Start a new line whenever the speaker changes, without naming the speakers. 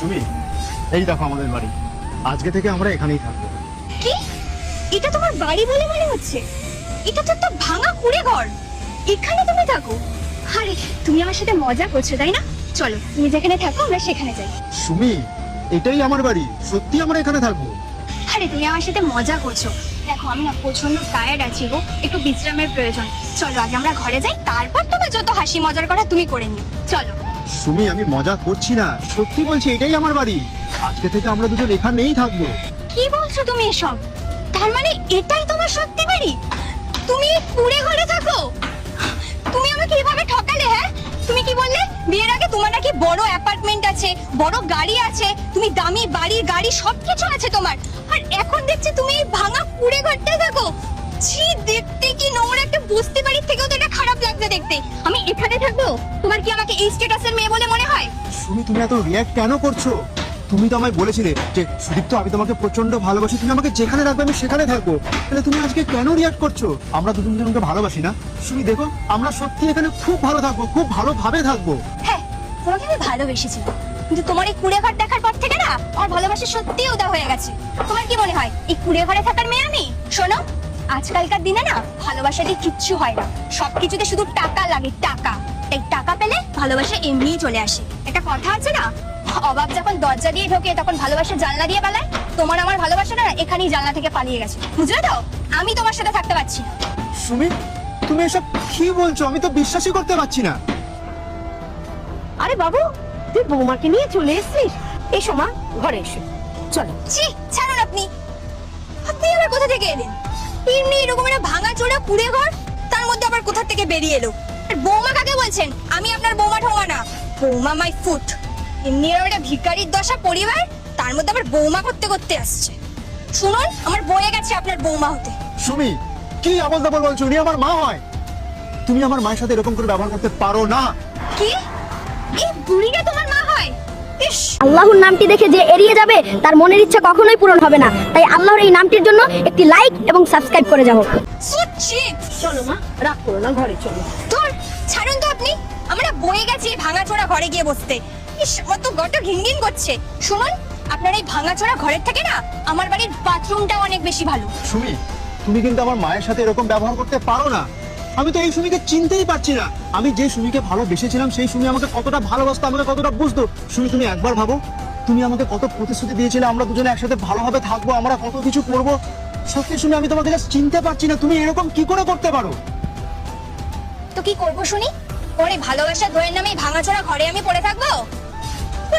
সুমি, এই দেখো আমাদের বাড়ি। আজকে থেকে আমরা এখানেই থাকবো।
কি? এটা তোমার বাড়ি বলে মনে হচ্ছে? এটা তো একটা ভাঙা কুড়ে ঘর। এখানে তুমি থাকো? আরে তুমি আমার সাথে মজা করছো তাই না? চলো তুমি যেখানে থাকো আমরা সেখানে যাই।
সুমি, এটাই আমার বাড়ি, সত্যি আমরা এখানে থাকবো।
আরে তুমি আমার সাথে মজা করছো। দেখো আমি না প্রচন্ড টায়ার্ড আছি গো, একটু বিশ্রামের প্রয়োজন। চলো আগে আমরা ঘরে যাই, তারপর তোমার যত হাসি মজার করা তুমি করে নিও। চলো।
সুমি, আমি মজা করছি না, সত্যি বলছি, এটাই আমার বাড়ি। আজকে থেকে আমরা দুজন এখানেই থাকবো।
কি বলছো তুমি এসব? তার মানে এটাই তোমার সত্যি বাড়ি? তুমি এই কুড়ে ঘরে থাকো? তুমি আমাকে এভাবে ঠকালে? হ্যাঁ, তুমি কি বললে বিয়ের আগে তোমার নাকি বড় অ্যাপার্টমেন্ট আছে, বড় গাড়ি আছে, তুমি দামি বাড়ি গাড়ি সবকিছু আছে তোমার, আর এখন দেখছি তুমি এই ভাঙা কুড়ে ঘরটায় থাকো। ছি, দেখতে কি নোংরা একটা বস্তি বাড়ির থেকেও তো এটা খারাপ লাগছে দেখতে। আমি এখানে থাকবো? তোমার কি আমাকে এই স্ট্যাটাসের মেয়ে বলে মনে হয়?
সুমি, তুমি এত রিয়াক্ট কেন করছো? তুমি তো আমায় বলেছিলে যে সুদীপ্ত, আমি তোমাকে প্রচন্ড ভালোবাসি, তুমি আমাকে যেখানে রাখবে আমি সেখানে থাকবো। তাহলে তুমি আজকে কেন রিয়াক্ট করছো? আমরা দুজন দুজনকে ভালোবাসি না? সুমি দেখো, আমরা সত্যি এখানে খুব ভালো থাকবো, খুব ভালোভাবে থাকবো।
হ্যাঁ, তোমাকে আমি ভালোবেসেছিলাম, কিন্তু তোমার এই কুড়ে ঘর দেখার পর থেকে না আমার ভালোবাসা সত্যি উদা হয়ে গেছে। তোমার কি মনে হয় এই কুড়ে ঘরে থাকার মেয়ে আমি? শোনো, আজকালকার দিনে না ভালোবাসা দিয়ে কিচ্ছু হয় না, সবকিছুতে শুধু টাকা লাগে, টাকা। তাই টাকা পেলে ভালোবাসা এমনিই চলে আসে। একটা কথা আছে না, অভাব যখন দরজা দিয়ে ঢোকে তখন ভালোবাসা জানলা দিয়ে পালায়। তোমার আমার ভালোবাসাটা না এখানেই জানলা থেকে পালিয়ে গেছে, বুঝলে তো? আমি তোমার সাথে থাকতে পারছি না।
সুমি, তুমি এসব কি বলছো? আমি তো বিশ্বাসই করতে পারছি না।
আরে বাবু, তুই বৌমাকে নিয়ে চলে এসেছিস? এসো মা, ঘরে এসো, চলো।
ছি, ছাড়ুন আপনি। আপনি আবার কোথা থেকে এলেন? এমনি এরকম একটা ভাঙা চোরা কুড়ে ঘর, তার মধ্যে আবার কোথা থেকে বেরিয়ে এলো? আর বৌমা কাকে বলছেন? আমি আপনার বৌমা ঠৌমা না, বৌমা মাই ফুট। এমনি এরকম একটা ভিখারির দশা পরিবার, তার মধ্যে আবার বৌমা করতে করতে আসছে। শুনুন, আমার বয়ে গেছে আপনার বৌমা হতে।
সুমি, কি আবল তাবল বলছো? উনি আমার মা হয়। তুমি আমার মায়ের সাথে এরকম করে ব্যবহার করতে পারো না।
কি? এই বুড়িটা তোমার মা হয়? ইস,
আল্লাহর নামটি দেখে যে এড়িয়ে যাবে তার মনের ইচ্ছা কখনোই পূরণ হবে না। তাই আল্লাহর এই নামটির জন্য একটি লাইক এবং সাবস্ক্রাইব করে যাও।
so cheap।
চলো মা, রাগ করো না, ঘরে চলো।
তোর ছাড়ুন তো আপনি, আমরা বয়ে গেছি ভাঙাচোরা ঘরে গিয়ে বসতে। ইস, আমার তো গটা ঘিনঘিন করছে। শুনুন, আপনার এই ভাঙাচোরা ঘরের থেকে না আমার বাড়ির বাথরুমটা অনেক বেশি ভালো।
সুমি, তুমি কিন্তু আমার মায়ের সাথে এরকম ব্যবহার করতে পারো না। আমি তো এই সুমিকে চিনতেই পারছি না। আমি যে সুমিকে ভালোবেসেছিলাম সেই সুমি আমাকে কতটা ভালোবাসতো, আমাকে কতটা বুঝতো। সুমি, তুমি একবার ভাবো, তুমি আমাকে কত প্রতিশ্রুতি দিয়েছিলে আমরা দুজনে একসাথে ভালোভাবে থাকবো, আমরা কত কিছু করবো। সত্যি সুমি, আমি তোমাকে জাস্ট চিনতে পারছি না। তুমি এরকম কি করে করতে পারো?
তো কি করবো শুনি? ওর এই ভালোবাসার দইয়ের নামে ভাঙাচোরা ঘরে আমি পড়ে থাকবো?